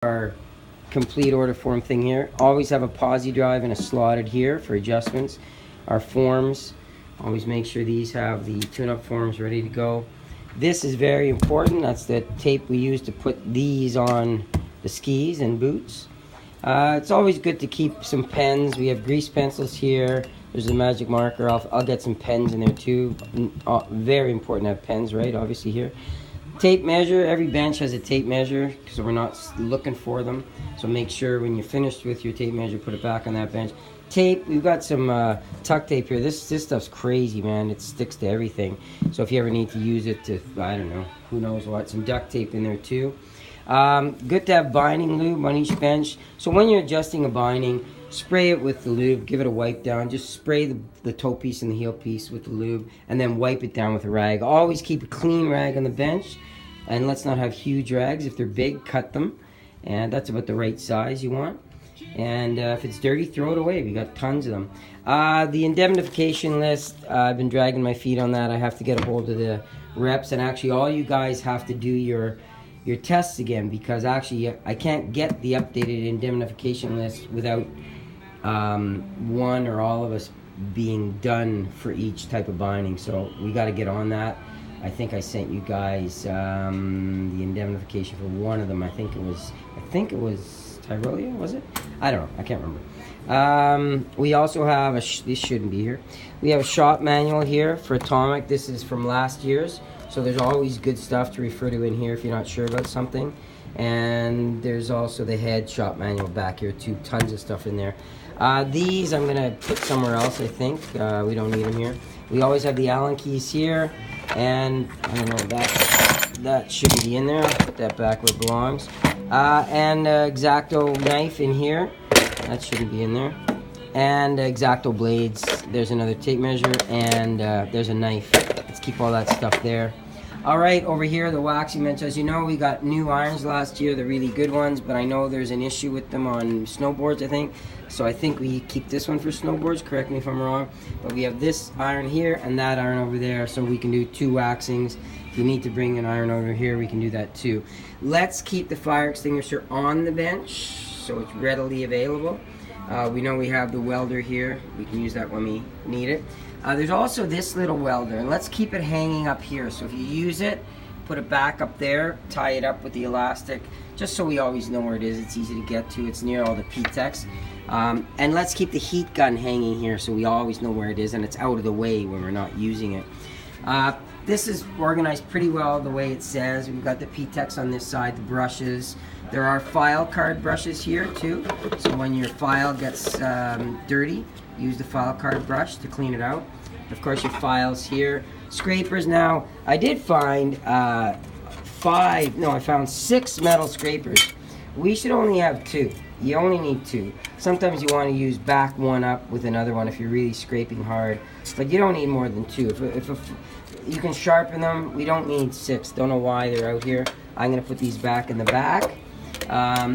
Our complete order form thing here. Always have a posi drive and a slotted here for adjustments. Our forms, always make sure these have the tune-up forms ready to go. This is very important. That's the tape we use to put these on the skis and boots. It's always good to keep some pens. We have grease pencils here. There's a magic marker. I'll get some pens in there too. Very important to have pens, right? Obviously here. Tape measure. Every bench has a tape measure because we're not looking for them. So make sure when you're finished with your tape measure, put it back on that bench. Tape. We've got some tuck tape here. This stuff's crazy, man. It sticks to everything. So if you ever need to use it to, I don't know, who knows what, some duct tape in there too. Good to have binding lube on each bench. So when you're adjusting a binding, spray it with the lube, give it a wipe down. Just spray the toe piece and the heel piece with the lube, and then wipe it down with a rag. Always keep a clean rag on the bench, and let's not have huge rags. If they're big, cut them, and that's about the right size you want. And if it's dirty, throw it away. We got tons of them. The indemnification list, I've been dragging my feet on that. I have to get a hold of the reps, and actually all you guys have to do your tests again, because actually I can't get the updated indemnification list without one or all of us being done for each type of binding. So we got to get on that. I think I sent you guys the indemnification for one of them. I think it was Tyrolia, was it? I don't know. I can't remember. We also have this shouldn't be here. We have a shop manual here for Atomic. This is from last year's. So there's always good stuff to refer to in here if you're not sure about something. And there's also the head shop manual back here too. Tons of stuff in there. These I'm going to put somewhere else, I think. We don't need them here. We always have the Allen keys here. And I don't know, that shouldn't be in there. I'll put that back where it belongs. And X-Acto knife in here. That shouldn't be in there. And X-Acto blades. There's another tape measure. And there's a knife. Let's keep all that stuff there. Alright, over here, the waxing bench. As you know, we got new irons last year, the really good ones, but I know there's an issue with them on snowboards, I think. So I think we keep this one for snowboards, correct me if I'm wrong. But we have this iron here and that iron over there, so we can do 2 waxings. If you need to bring an iron over here, we can do that too. Let's keep the fire extinguisher on the bench, so it's readily available. We know we have the welder here. We can use that when we need it. There's also this little welder, and let's keep it hanging up here. So if you use it, put it back up there, tie it up with the elastic, just so we always know where it is. It's easy to get to. It's near all the P-Techs. And let's keep the heat gun hanging here so we always know where it is, and it's out of the way when we're not using it. This is organized pretty well the way it says. We've got the P-Techs on this side, the brushes. There are file card brushes here too, so when your file gets dirty, use the file card brush to clean it out. Of course, your files here. Scrapers. Now, I did find I found 6 metal scrapers. We should only have 2. You only need 2. Sometimes you want to use back one up with another one if you're really scraping hard, but you don't need more than 2. If you can sharpen them, we don't need 6. Don't know why they're out here. I'm going to put these back in the back.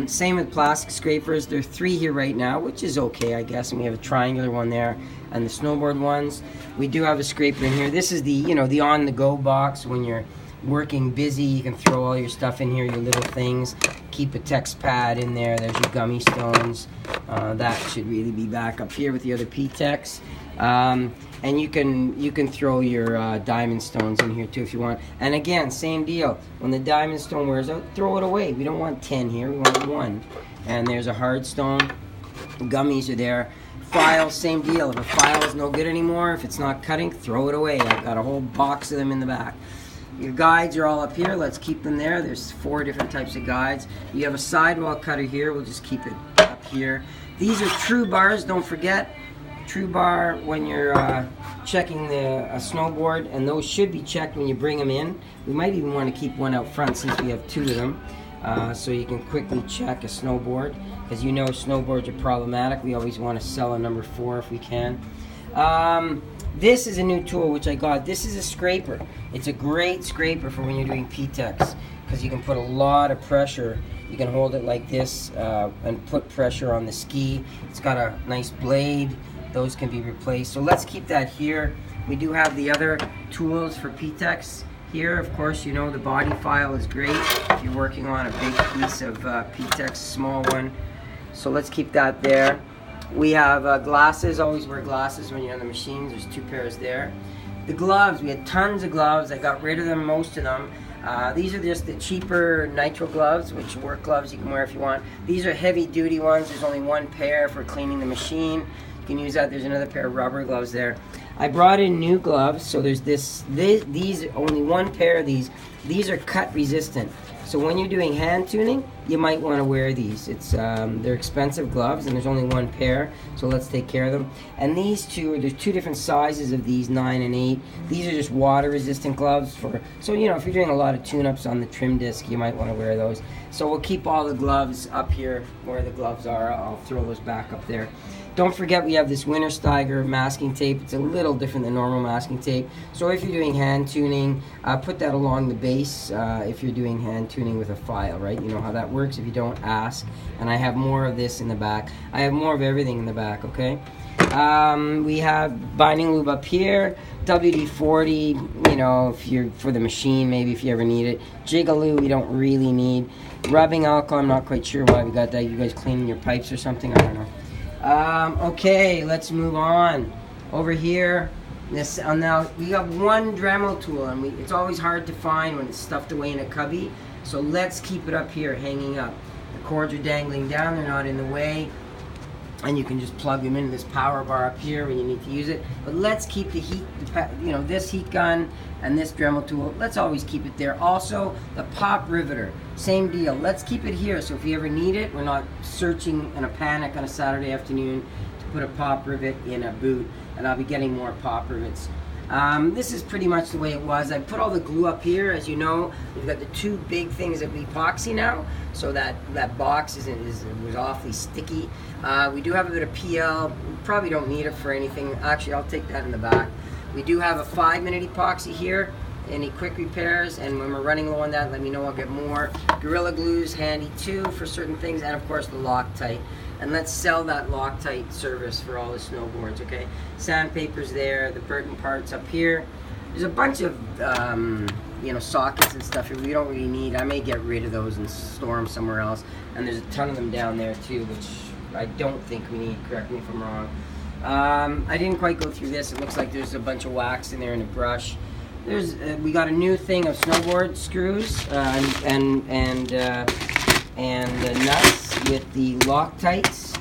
Same with plastic scrapers. There are 3 here right now, which is okay, I guess. And we have a triangular one there, and the snowboard ones. We do have a scraper in here. This is the the on-the-go box. When you're working busy, you can throw all your stuff in here, your little things. Keep a text pad in there. There's your gummy stones. That should really be back up here with the other P-Techs. And you can throw your diamond stones in here too if you want. And again, same deal. When the diamond stone wears out, throw it away. We don't want 10 here. We want 1. And there's a hard stone. Gummies are there. Files, same deal. If a file is no good anymore, if it's not cutting, throw it away. I've got a whole box of them in the back. Your guides are all up here. Let's keep them there. There's 4 different types of guides. You have a sidewall cutter here. We'll just keep it up here. These are true bars. Don't forget. True bar when you're checking a snowboard, and those should be checked when you bring them in. We might even want to keep one out front since we have 2 of them, so you can quickly check a snowboard, because you know snowboards are problematic. We always want to sell a number 4 if we can. This is a new tool which I got. This is a scraper. It's a great scraper for when you're doing P-Techs, because you can put a lot of pressure. You can hold it like this and put pressure on the ski. It's got a nice blade. Those can be replaced. So let's keep that here. We do have the other tools for P-Techs Here, of course, you know the body file is great if you're working on a big piece of PTEX, small one. So let's keep that there. We have glasses. Always wear glasses when you're on the machines. There's 2 pairs there. The gloves, we had tons of gloves. I got rid of them, most of them. These are just the cheaper nitro gloves, which work gloves you can wear if you want. These are heavy duty ones. There's only 1 pair for cleaning the machine. You can use that. There's another pair of rubber gloves there. I brought in new gloves, so there's these only 1 pair of these. These are cut resistant. So when you're doing hand tuning, you might want to wear these. It's they're expensive gloves, and there's only 1 pair, so let's take care of them. And these two, there's 2 different sizes of these, 9 and 8. These are just water-resistant gloves so you know, if you're doing a lot of tune-ups on the trim disc, you might want to wear those. So we'll keep all the gloves up here where the gloves are. I'll throw those back up there. Don't forget we have this Wintersteiger masking tape. It's a little different than normal masking tape. So if you're doing hand tuning, put that along the base if you're doing hand tuning with a file, right? You know how that works. If you don't, ask. And I have more of this in the back. I have more of everything in the back, okay? We have binding lube up here. WD-40, you know, if you're for the machine, maybe if you ever need it. Jigaloo, we don't really need. Rubbing alcohol, I'm not quite sure why we got that. You guys cleaning your pipes or something? I don't know. Okay, let's move on. Over here, now we have 1 Dremel tool, and it's always hard to find when it's stuffed away in a cubby. So let's keep it up here, hanging up. The cords are dangling down; they're not in the way, and you can just plug them into this power bar up here when you need to use it. But let's keep the heat, you know, this heat gun and this Dremel tool. Let's always keep it there. Also, the pop riveter. Same deal. Let's keep it here, so if you ever need it, we're not searching in a panic on a Saturday afternoon to put a pop rivet in a boot, and I'll be getting more pop rivets. This is pretty much the way it was. I put all the glue up here. As you know, we've got the 2 big things that we epoxy now, so that box was awfully sticky. We do have a bit of PL. We probably don't need it for anything. Actually, I'll take that in the back. We do have a 5-minute epoxy here. Any quick repairs, and when we're running low on that, let me know. I'll get more. Gorilla Glue's handy too for certain things, and of course the Loctite. And let's sell that Loctite service for all the snowboards, okay? Sandpaper's there, the Burton parts up here. There's a bunch of you know, sockets and stuff here we don't really need. I may get rid of those and store them somewhere else. And there's a ton of them down there too, which I don't think we need. Correct me if I'm wrong. I didn't quite go through this. It looks like there's a bunch of wax in there and a brush. We got a new thing of snowboard screws and nuts with the Loctites.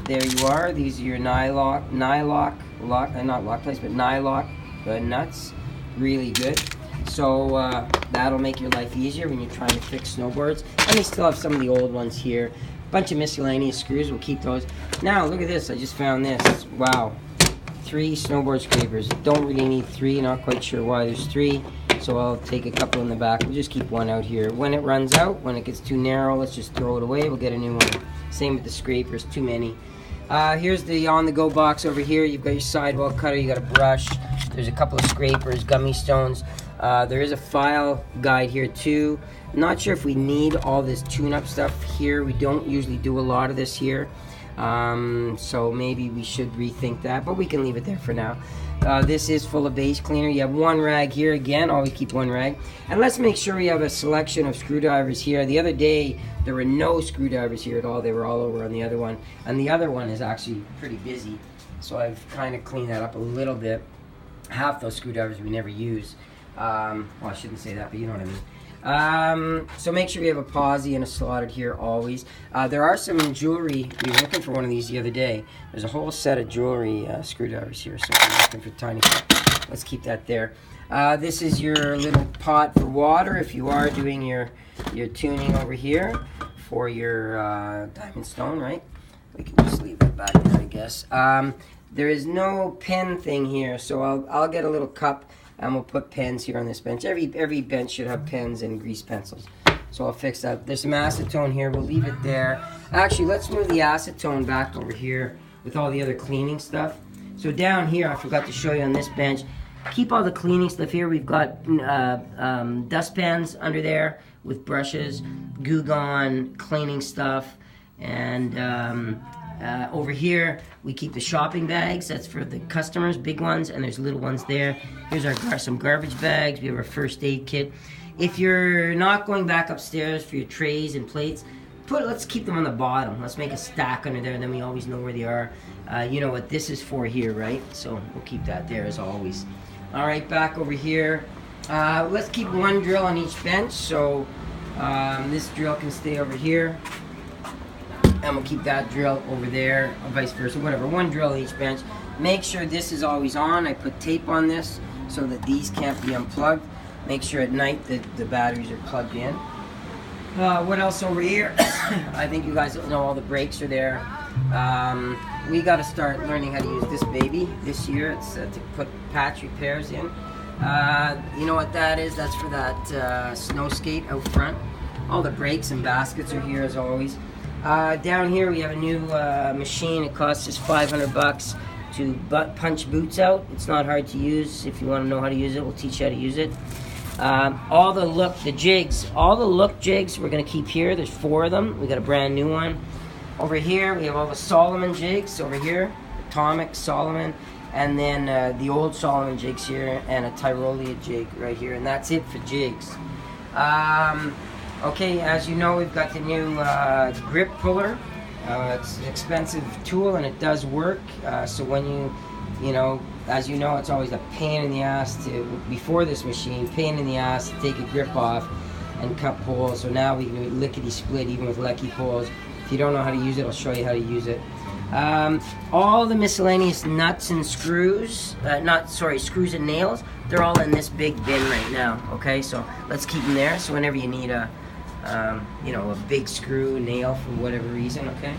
There you are. These are your not Loctites, but Nylock nuts. Really good. So that'll make your life easier when you're trying to fix snowboards. And we still have some of the old ones here. Bunch of miscellaneous screws. We'll keep those. Now look at this. I just found this. Wow. 3 snowboard scrapers. Don't really need 3, not quite sure why there's 3, so I'll take a couple in the back. We'll just keep 1 out here. When it runs out, when it gets too narrow, let's just throw it away. We'll get a new one. Same with the scrapers, too many. Here's the on-the-go box over here. You've got your sidewall cutter, you got a brush. There's a couple of scrapers, gummy stones. There is a file guide here too. Not sure if we need all this tune-up stuff here. We don't usually do a lot of this here. So maybe we should rethink that, but we can leave it there for now. This is full of base cleaner. You have 1 rag here. Again, always keep 1 rag. And let's make sure we have a selection of screwdrivers here. The other day, there were no screwdrivers here at all. They were all over on the other one. And the other one is actually pretty busy. So I've kind of cleaned that up a little bit. Half those screwdrivers we never use. Well, I shouldn't say that, but you know what I mean. So make sure we have a posi and a slotted here always. There are some jewelry. We were looking for one of these the other day. There's a whole set of jewelry screwdrivers here, so if you're looking for tiny. Let's keep that there. This is your little pot for water if you are doing your tuning over here for your diamond stone, right? We can just leave it back there, I guess. There is no pen thing here, so I'll get a little cup. And we'll put pens here on this bench. Every bench should have pens and grease pencils. So I'll fix that. There's some acetone here. We'll leave it there. Actually, let's move the acetone back over here with all the other cleaning stuff. So down here, I forgot to show you on this bench, keep all the cleaning stuff here. We've got dustpans under there with brushes, Goo Gone, cleaning stuff. And over here, we keep the shopping bags. That's for the customers, big ones, and there's little ones there. Here's some garbage bags. We have our first aid kit. If you're not going back upstairs for your trays and plates, let's keep them on the bottom. Let's make a stack under there, and then we always know where they are. You know what this is for here, right? So we'll keep that there as always. All right, back over here. Let's keep one drill on each bench. So this drill can stay over here. And we'll keep that drill over there, or vice versa, whatever. One drill on each bench. Make sure this is always on. I put tape on this so that these can't be unplugged. Make sure at night that the batteries are plugged in. What else over here? I think you guys know all the brakes are there. We got to start learning how to use this baby this year. It's to put patch repairs in. You know what that is? That's for that snow skate out front. All the brakes and baskets are here as always. Down here we have a new machine. It costs us $500 to punch boots out. It's not hard to use. If you want to know how to use it, we'll teach you how to use it. All the jigs we're going to keep here. There's 4 of them. We got a brand new one. Over here we have all the Solomon jigs over here. Atomic, Solomon, and then the old Solomon jigs here, and a Tyrolia jig right here, and that's it for jigs. Okay, as you know, we've got the new grip puller. It's an expensive tool and it does work. So when you know, as you know, it's always a pain in the ass before this machine, pain in the ass to take a grip off and cut poles. So now we can do lickety split even with Lecky poles. If you don't know how to use it, I'll show you how to use it. All the miscellaneous nuts and screws, screws and nails, they're all in this big bin right now. Okay, so let's keep them there. So whenever you need a big screw, nail for whatever reason, okay?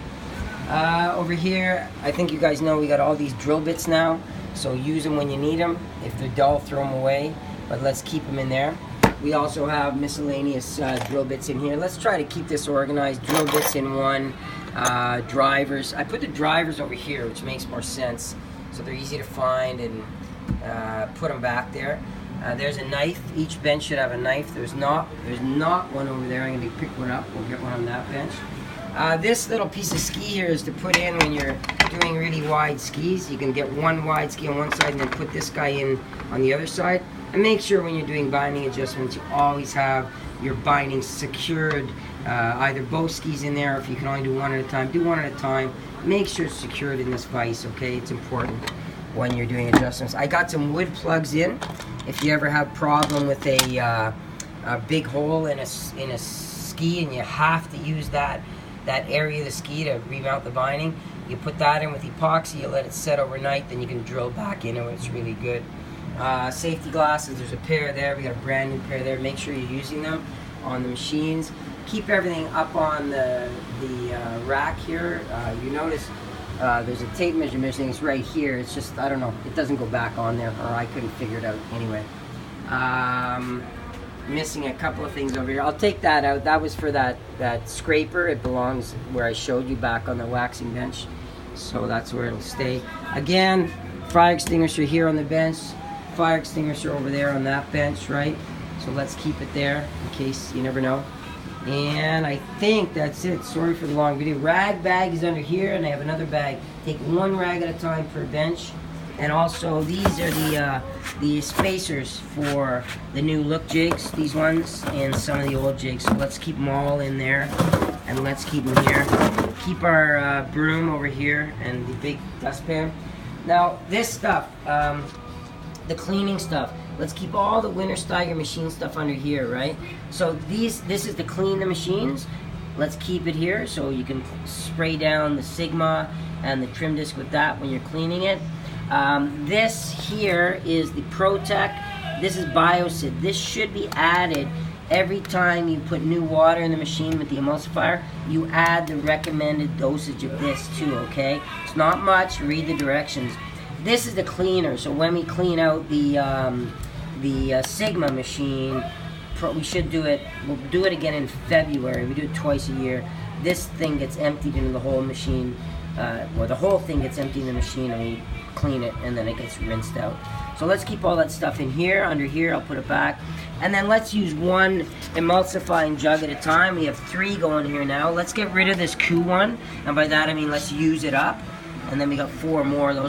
Over here, I think you guys know we got all these drill bits now, so use them when you need them. If they're dull, throw them away, but let's keep them in there. We also have miscellaneous drill bits in here. Let's try to keep this organized. Drill bits in one, drivers. I put the drivers over here, which makes more sense, so they're easy to find, and put them back there. There's a knife. Each bench should have a knife. There's not one over there. I'm going to pick one up. We'll get one on that bench. This little piece of ski here is to put in when you're doing really wide skis. You can get one wide ski on one side and then put this guy in on the other side. And make sure when you're doing binding adjustments, you always have your binding secured. Either both skis in there, or if you can only do one at a time, do one at a time. Make sure it's secured in this vise, okay? It's important when you're doing adjustments. I got some wood plugs in. If you ever have problem with a big hole in a ski and you have to use that area of the ski to remount the binding, you put that in with epoxy, you let it set overnight, then you can drill back into it. It's really good. Safety glasses, there's a pair there. We got a brand new pair there. Make sure you're using them on the machines. Keep everything up on the rack here. You notice there's a tape measure missing. It's right here. It's just, I don't know, it doesn't go back on there, or I couldn't figure it out anyway. Missing a couple of things over here. I'll take that out. That was for that scraper. It belongs where I showed you back on the waxing bench, so that's where it'll stay. Again, fire extinguisher here on the bench, fire extinguisher over there on that bench, right? So let's keep it there in case you never know. And I think that's it. Sorry for the long video. Rag bag is under here, and I have another bag. Take one rag at a time per bench. And also, these are the spacers for the new look jigs, these ones, and some of the old jigs. So let's keep them all in there, and let's keep them here. Keep our broom over here, and the big dustpan. Now, this stuff, the cleaning stuff, let's keep all the Winter Steiger machine stuff under here, right? So this is to clean the machines. Let's keep it here, so you can spray down the Sigma and the trim disc with that when you're cleaning it. This here is the ProTech. This is Biocid. This should be added every time you put new water in the machine with the emulsifier. You add the recommended dosage of this too, okay? It's not much. Read the directions. This is the cleaner, so when we clean out the Sigma machine, we should do it. We'll do it again in February. We do it twice a year. This thing gets emptied into the whole machine, or the whole thing gets emptied in the machine, and we clean it, and then it gets rinsed out. So let's keep all that stuff in here. Under here, I'll put it back. And then let's use one emulsifying jug at a time. We have 3 going here now. Let's get rid of this Koo one. And by that I mean let's use it up. And then we got 4 more of those.